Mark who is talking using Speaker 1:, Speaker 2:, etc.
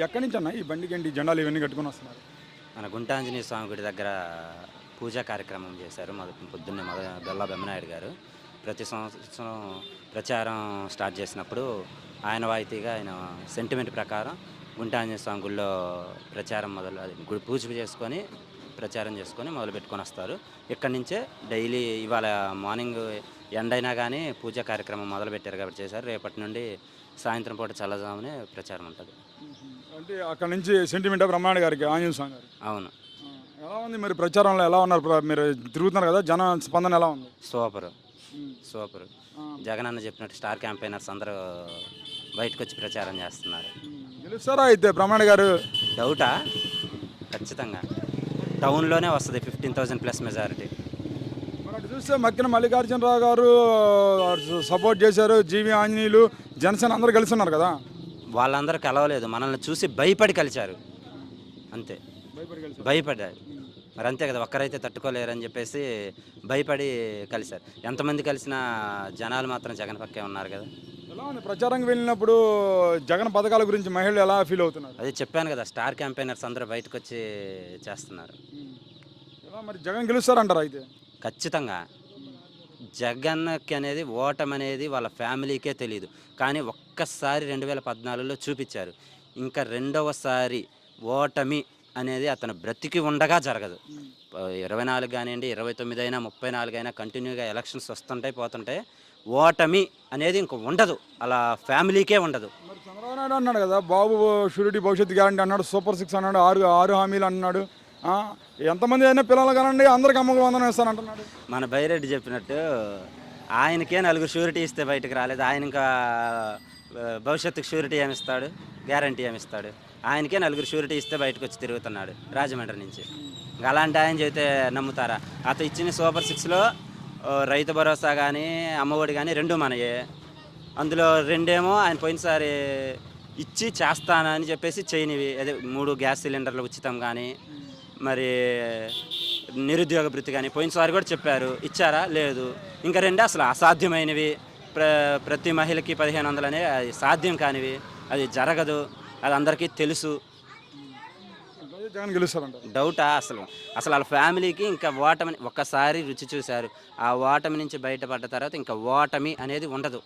Speaker 1: ఎక్కడి నుంచి అన్న ఈ బండికి ఏంటి జెండాలు ఇవన్నీ కట్టుకొని వస్తున్నారు?
Speaker 2: మన గుంటాంజనేయ స్వామి గుడి దగ్గర పూజా కార్యక్రమం చేశారు. పొద్దున్నే బెల్లా బెమ్మనాయుడు గారు. ప్రతి సంవత్సరం ప్రచారం స్టార్ట్ చేసినప్పుడు ఆనవాయితీగా ఆయన సెంటిమెంట్ ప్రకారం గుంటాంజనేయ స్వామి గుడిలో ప్రచారం అది గుడి పూజ చేసుకొని ప్రచారం చేసుకొని మొదలుపెట్టుకొని వస్తారు. ఇక్కడి నుంచే డైలీ ఇవాళ మార్నింగ్ ఎండైనా కానీ పూజా కార్యక్రమం మొదలుపెట్టారు కాబట్టి చేశారు. రేపటి నుండి సాయంత్రం పూట చల్లజామునే ప్రచారం ఉంటుంది.
Speaker 1: అంటే అక్కడ నుంచి సెంటిమెంట్ బ్రహ్మాండ గారికి ఆంజనేయ స్వామి గారు.
Speaker 2: అవును,
Speaker 1: ఎలా ఉంది మరి ప్రచారంలో ఎలా ఉన్నారు? మీరు తిరుగుతున్నారు కదా, జన స్పందన ఎలా ఉంది?
Speaker 2: సూపర్
Speaker 1: ఉమ్.
Speaker 2: సూపర్.
Speaker 1: ఆ.
Speaker 2: జగన్ అన్న చెప్పినట్టు స్టార్ క్యాంపెయినర్స్ అందరూ బయటకు వచ్చి ప్రచారం చేస్తున్నారు.
Speaker 1: గెలుస్తారా అయితే బ్రహ్మాండ గారు?
Speaker 2: డౌటా? ఖచ్చితంగా టౌన్లోనే వస్తుంది 15,000+ మెజారిటీ.
Speaker 1: మరి అటు చూస్తే మక్కిన మల్లికార్జునరావు గారు సపోర్ట్ చేశారు, జీవి ఆంజనేయులు, జనసేన అందరూ కలిసి ఉన్నారు కదా.
Speaker 2: వాళ్ళందరూ కలవలేదు, మనల్ని చూసి భయపడి కలిశారు అంతే. భయపడ్డారు మరి, అంతే కదా. ఒక్కరైతే తట్టుకోలేరని చెప్పేసి భయపడి కలిశారు. ఎంతమంది కలిసినా జనాలు మాత్రం జగన్ పక్కే ఉన్నారు కదా.
Speaker 1: ఎలా ఉంది ప్రచారంకి వెళ్ళినప్పుడు జగన్ పథకాల గురించి మహిళలు ఎలా ఫీల్ అవుతున్నారు?
Speaker 2: అది చెప్పాను కదా, స్టార్ క్యాంపెయినర్స్ అందరూ బయటకు వచ్చి చేస్తున్నారు.
Speaker 1: ఎలా మరి జగన్ గెలుస్తారంటారా అయితే?
Speaker 2: ఖచ్చితంగా. జగన్కి అనేది ఓటమి అనేది వాళ్ళ ఫ్యామిలీకే తెలియదు, కానీ ఒక్కసారి 2014లో చూపించారు. ఇంకా రెండవసారి ఓటమి అనేది అతను బ్రతికి ఉండగా జరగదు. 24 కానివ్వండి, 29 అయినా, 34 అయినా కంటిన్యూగా ఎలక్షన్స్ వస్తుంటాయి పోతుంటాయి. ఓటమి అనేది ఇంక ఉండదు, అలా ఫ్యామిలీకే ఉండదు.
Speaker 1: మరి చంద్రబాబు నాయుడు అన్నాడు కదా, బాబు షూరిటీ భవిష్యత్తు గ్యారంటీ అన్నాడు, సూపర్ 6 అన్నాడు, ఆరు హామీలు అన్నాడు. ఎంతమంది అయినా పిల్లలు కానండి అందరికి అమ్మకు వందనం ఇస్తానంటున్నాడు.
Speaker 2: మన బైరెడ్డి చెప్పినట్టు ఆయనకే 4 షూరిటీ ఇస్తే బయటకు రాలేదు. ఆయన ఇంకా భవిష్యత్తుకు షూరిటీ ఏమిస్తాడు, గ్యారంటీ ఏమిస్తాడు? ఆయనకే 4 షూరిటీ ఇస్తే బయటకు వచ్చి తిరుగుతున్నాడు రాజమండ్రి నుంచి. ఇంకా అలాంటి ఆయన చెబితే నమ్ముతారా? అతను ఇచ్చిన సూపర్ 6లో రైతు భరోసా కానీ అమ్మఒడి కానీ 2 మనయే. అందులో 2 ఏమో ఆయన పోయినసారి ఇచ్చి చేస్తానని చెప్పేసి చేయనివి. అదే 3 గ్యాస్ సిలిండర్లు ఉచితం కానీ, మరి నిరుద్యోగ భృతి కానీ పోయినసారి కూడా చెప్పారు, ఇచ్చారా? లేదు. ఇంకా 2 అసలు అసాధ్యమైనవి. ప్రతి మహిళకి 1,500 అనేది అది సాధ్యం కానివి, అది జరగదు, అది అందరికీ తెలుసు.
Speaker 1: జగన్ గెలుస్తారంట.
Speaker 2: డౌటా? అసలు వాళ్ళ ఫ్యామిలీకి ఇంకా ఓటమి ఒక్కసారి రుచి చూశారు. ఆ ఓటమి నుంచి బయటపడ్డ తర్వాత ఇంకా ఓటమి అనేది ఉండదు.